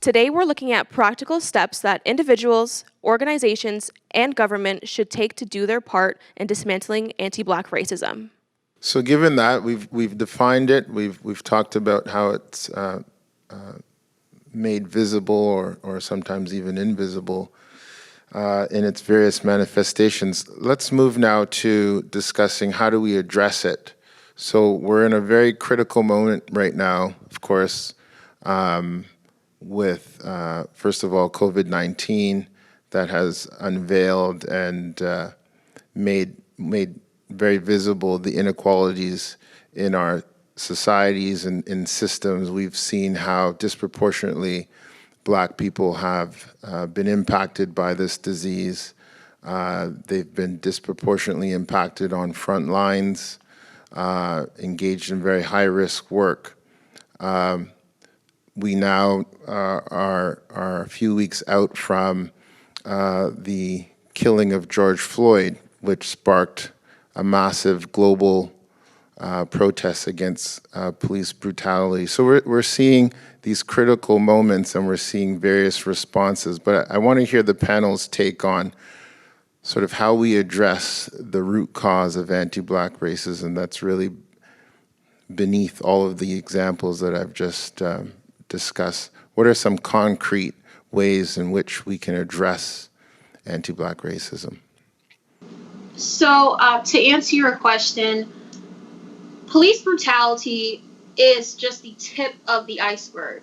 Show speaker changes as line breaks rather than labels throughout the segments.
Today, we're looking at practical steps that individuals, organizations, and government should take to do their part in dismantling anti-Black racism.
So, given that we've defined it, we've talked about how it's made visible or sometimes even invisible in its various manifestations. Let's move now to discussing how do we address it. So we're in a very critical moment right now, of course, with first of all COVID-19 that has unveiled and made very visible the inequalities in our societies and in systems. We've seen how disproportionately Black people have been impacted by this disease. They've been disproportionately impacted on front lines, engaged in very high-risk work. We now are a few weeks out from the killing of George Floyd, which sparked a massive global protests against police brutality. So we're seeing these critical moments and we're seeing various responses. But I want to hear the panel's take on sort of how we address the root cause of anti-Black racism that's really beneath all of the examples that I've just discussed. What are some concrete ways in which we can address anti-Black racism?
So to answer your question, police brutality is just the tip of the iceberg.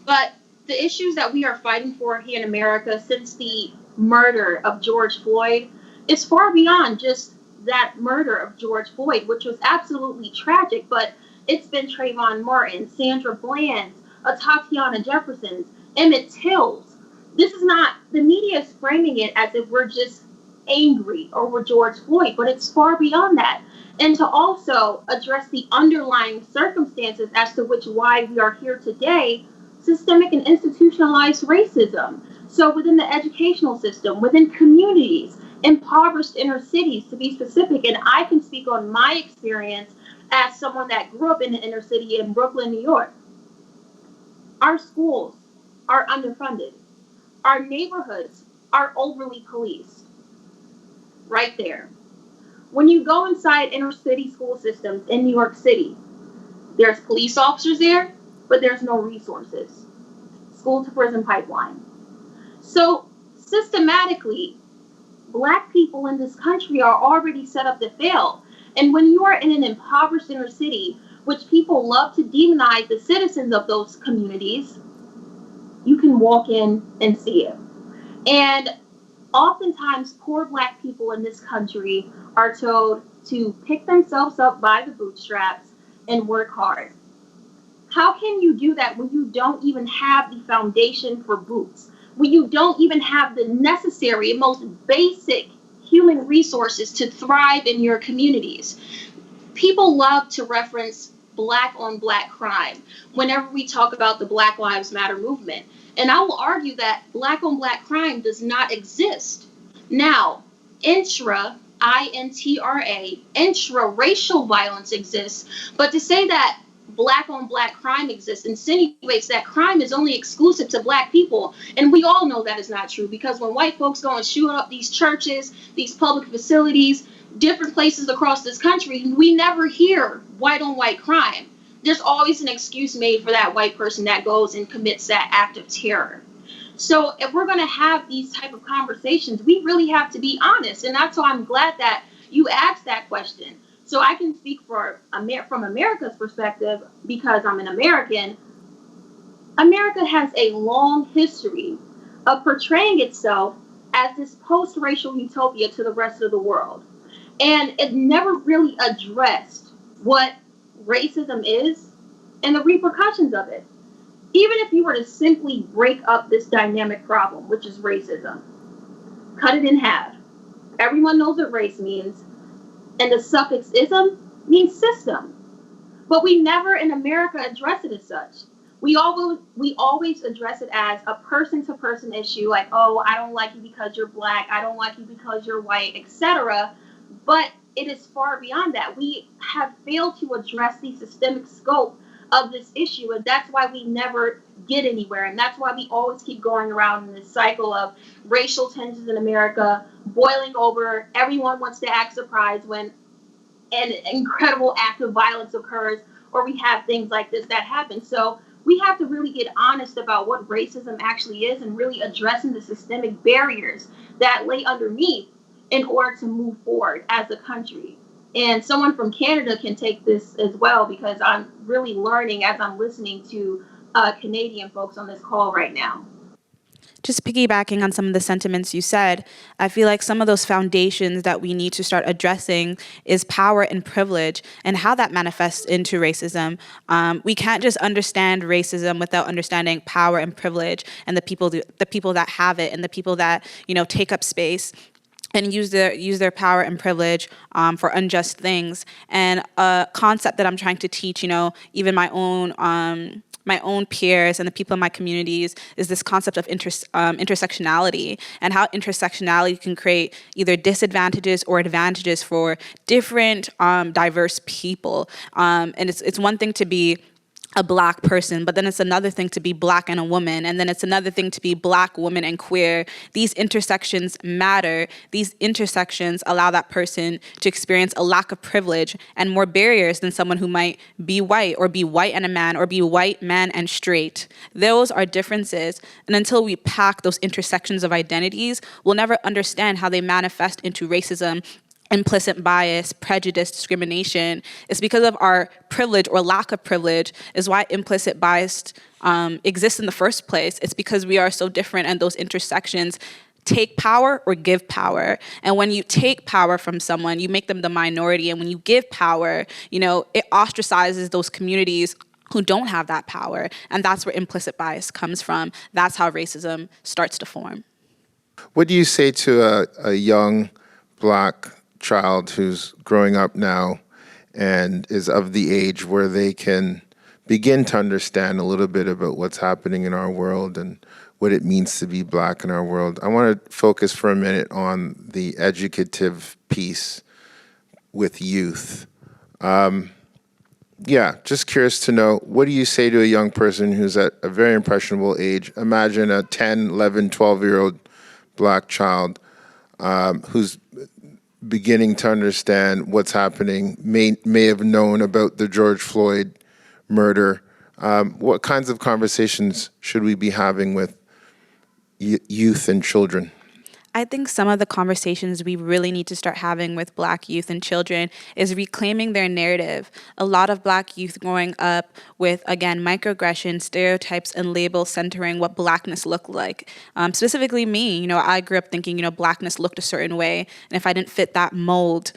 But the issues that we are fighting for here in America since the murder of George Floyd is far beyond just that murder of George Floyd, which was absolutely tragic, but it's been Trayvon Martin, Sandra Bland's, Tatiana Jefferson's, Emmett Till's. This is not, the media is framing it as if we're just angry over George Floyd, but it's far beyond that. And to also address the underlying circumstances as to why we are here today, systemic and institutionalized racism. So within the educational system, within communities, impoverished inner cities to be specific, and I can speak on my experience as someone that grew up in the inner city in Brooklyn, New York. Our schools are underfunded. Our neighborhoods are overly policed. Right there. When you go inside inner city school systems in New York City, there's police officers there, but there's no resources. School to prison pipeline. So systematically, Black people in this country are already set up to fail. And when you are in an impoverished inner city, which people love to demonize the citizens of those communities, you can walk in and see it. And oftentimes, poor Black people in this country are told to pick themselves up by the bootstraps and work hard. How can you do that when you don't even have the foundation for boots? When you don't even have the necessary and most basic human resources to thrive in your communities? People love to reference Black on Black crime whenever we talk about the Black Lives Matter movement. And I will argue that Black on Black crime does not exist. Now, intra-racial violence exists, but to say that Black on Black crime exists insinuates that crime is only exclusive to Black people. And we all know that is not true, because when white folks go and shoot up these churches, these public facilities, different places across this country, we never hear white on white crime. There's always an excuse made for that white person that goes and commits that act of terror. So if we're going to have these type of conversations, we really have to be honest. And that's why I'm glad that you asked that question. So I can speak from America's perspective, because I'm an American. America has a long history of portraying itself as this post-racial utopia to the rest of the world. And it never really addressed what racism is and the repercussions of it. Even if you were to simply break up this dynamic problem, which is racism, cut it in half. Everyone knows what race means, and the suffix ism means system. But we never in America address it as such. We always address it as a person-to-person issue, like, oh, I don't like you because you're Black, I don't like you because you're white, etc. But it is far beyond that. We have failed to address the systemic scope of this issue, and that's why we never get anywhere, and that's why we always keep going around in this cycle of racial tensions in America boiling over. Everyone wants to act surprised when an incredible act of violence occurs, or we have things like this that happen. So we have to really get honest about what racism actually is and really addressing the systemic barriers that lay underneath in order to move forward as a country. And someone from Canada can take this as well, because I'm really learning as I'm listening to Canadian folks on this call right now.
Just piggybacking on some of the sentiments you said, I feel like some of those foundations that we need to start addressing is power and privilege and how that manifests into racism. We can't just understand racism without understanding power and privilege and the people that have it and the people that, take up space and use their power and privilege for unjust things. And a concept that I'm trying to teach, even my own peers and the people in my communities is this concept of intersectionality, and how intersectionality can create either disadvantages or advantages for different diverse people. And it's one thing to be a Black person, but then it's another thing to be Black and a woman, and then it's another thing to be Black, woman, and queer. These intersections matter. These intersections allow that person to experience a lack of privilege and more barriers than someone who might be white, or be white and a man, or be white, man, and straight. Those are differences, and until we pack those intersections of identities, we'll never understand how they manifest into racism, implicit bias, prejudice, discrimination. It's because of our privilege or lack of privilege is why implicit bias exists in the first place. It's because we are so different, and those intersections take power or give power. And when you take power from someone, you make them the minority. And when you give power, it ostracizes those communities who don't have that power. And that's where implicit bias comes from. That's how racism starts to form.
What do you say to a young Black child who's growing up now and is of the age where they can begin to understand a little bit about what's happening in our world and what it means to be Black in our world? I want to focus for a minute on the educative piece with youth. Just curious to know, what do you say to a young person who's at a very impressionable age? Imagine a 10, 11, 12-year-old Black child who's beginning to understand what's happening, may have known about the George Floyd murder. What kinds of conversations should we be having with youth and children?
I think some of the conversations we really need to start having with Black youth and children is reclaiming their narrative. A lot of Black youth growing up with, again, microaggressions, stereotypes, and labels centering what Blackness looked like. Specifically me, I grew up thinking, Blackness looked a certain way, and if I didn't fit that mold,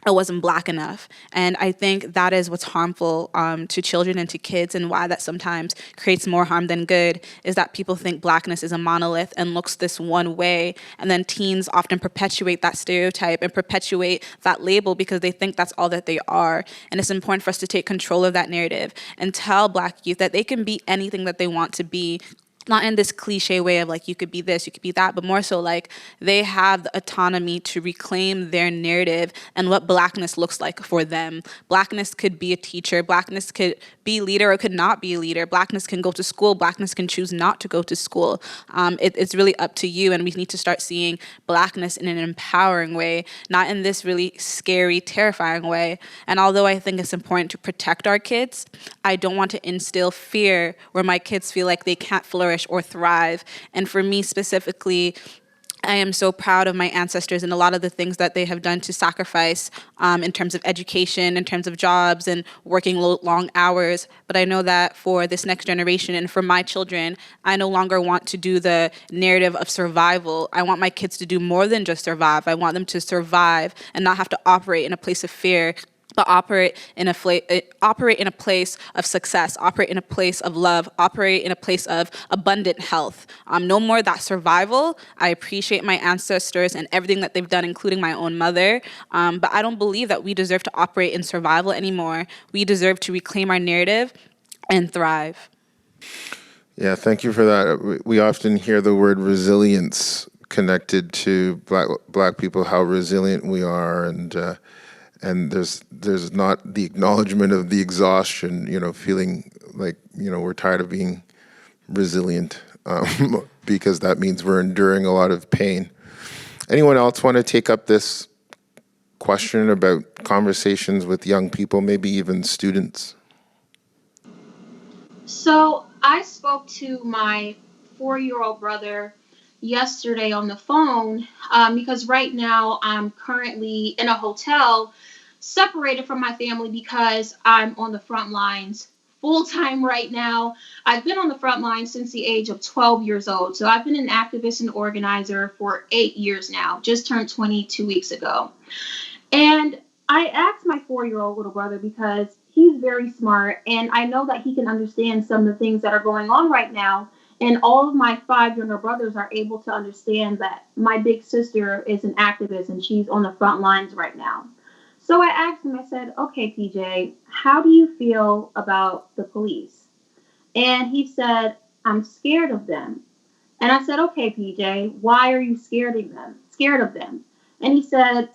I wasn't Black enough. And I think that is what's harmful to children and to kids, and why that sometimes creates more harm than good, is that people think Blackness is a monolith and looks this one way. And then teens often perpetuate that stereotype and perpetuate that label because they think that's all that they are. And it's important for us to take control of that narrative and tell Black youth that they can be anything that they want to be. Not in this cliche way of like, you could be this, you could be that, but more so like they have the autonomy to reclaim their narrative and what Blackness looks like for them. Blackness could be a teacher. Blackness could be a leader or could not be a leader. Blackness can go to school. Blackness can choose not to go to school. It's really up to you, and we need to start seeing Blackness in an empowering way, not in this really scary, terrifying way. And although I think it's important to protect our kids, I don't want to instill fear where my kids feel like they can't flourish or thrive. And for me specifically, I am so proud of my ancestors and a lot of the things that they have done to sacrifice in terms of education, in terms of jobs and working long hours. But I know that for this next generation and for my children, I no longer want to do the narrative of survival. I want my kids to do more than just survive. I want them to survive and not have to operate in a place of fear, but operate in a place of success, operate in a place of love, operate in a place of abundant health. No more that survival. I appreciate my ancestors and everything that they've done, including my own mother, but I don't believe that we deserve to operate in survival anymore. We deserve to reclaim our narrative and thrive.
Yeah, thank you for that. We often hear the word resilience connected to Black people, how resilient we are, and there's not the acknowledgement of the exhaustion, feeling like, we're tired of being resilient, because that means we're enduring a lot of pain. Anyone else want to take up this question about conversations with young people, maybe even students?
So I spoke to my 4-year-old brother yesterday on the phone, because right now I'm currently in a hotel separated from my family because I'm on the front lines full time right now. I've been on the front lines since the age of 12 years old. So I've been an activist and organizer for 8 years now, just turned 22 weeks ago. And I asked my 4-year-old little brother because he's very smart and I know that he can understand some of the things that are going on right now. And all of my 5 younger brothers are able to understand that my big sister is an activist and she's on the front lines right now. So I asked him, I said, okay, PJ, how do you feel about the police? And he said, I'm scared of them. And I said, okay, PJ, why are you scared of them? Scared of them? And he said,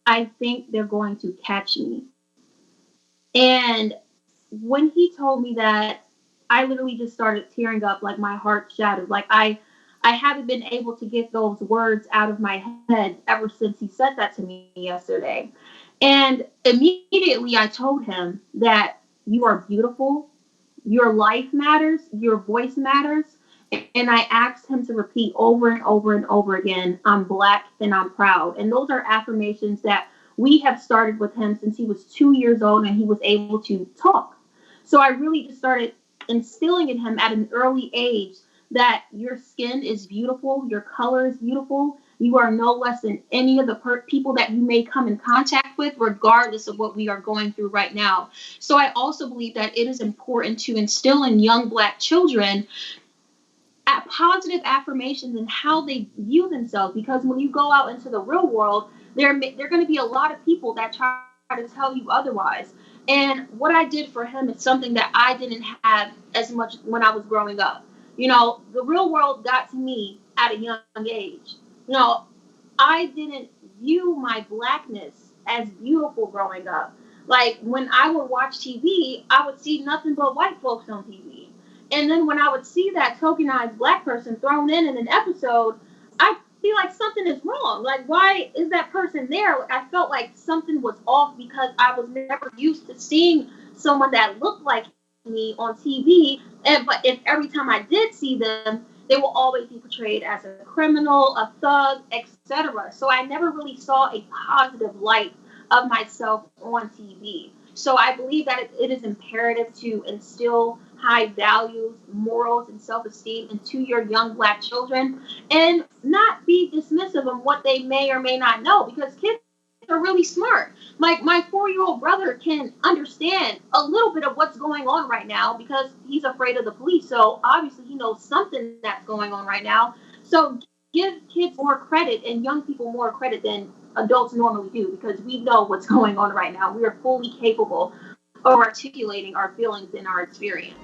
I think they're going to catch me. And when he told me that, I literally just started tearing up, like my heart shattered. Like I haven't been able to get those words out of my head ever since he said that to me yesterday. And immediately I told him that you are beautiful, your life matters, your voice matters. And I asked him to repeat over and over and over again, I'm Black and I'm proud. And those are affirmations that we have started with him since he was 2 years old and he was able to talk. So I really just started instilling in him at an early age that your skin is beautiful, your color is beautiful. You are no less than any of the people that you may come in contact with, regardless of what we are going through right now. So I also believe that it is important to instill in young Black children at positive affirmations and how they view themselves, because when you go out into the real world, there are going to be a lot of people that try to tell you otherwise. And what I did for him is something that I didn't have as much when I was growing up. The real world got to me at a young age. I didn't view my Blackness as beautiful growing up. Like when I would watch TV, I would see nothing but white folks on TV. And then when I would see that tokenized Black person thrown in an episode, I feel like something is wrong. Like, why is that person there? Like, I felt like something was off because I was never used to seeing someone that looked like me on TV. But if every time I did see them, they will always be portrayed as a criminal, a thug, etc. So I never really saw a positive light of myself on TV. So I believe that it is imperative to instill high values, morals, and self-esteem into your young Black children and not be dismissive of what they may or may not know, because kids are really smart. Like my 4-year-old brother can understand a little bit of what's going on right now because he's afraid of the police. So obviously he knows something that's going on right now. So give kids more credit and young people more credit than adults normally do, because we know what's going on right now. We are fully capable of articulating our feelings and our experience.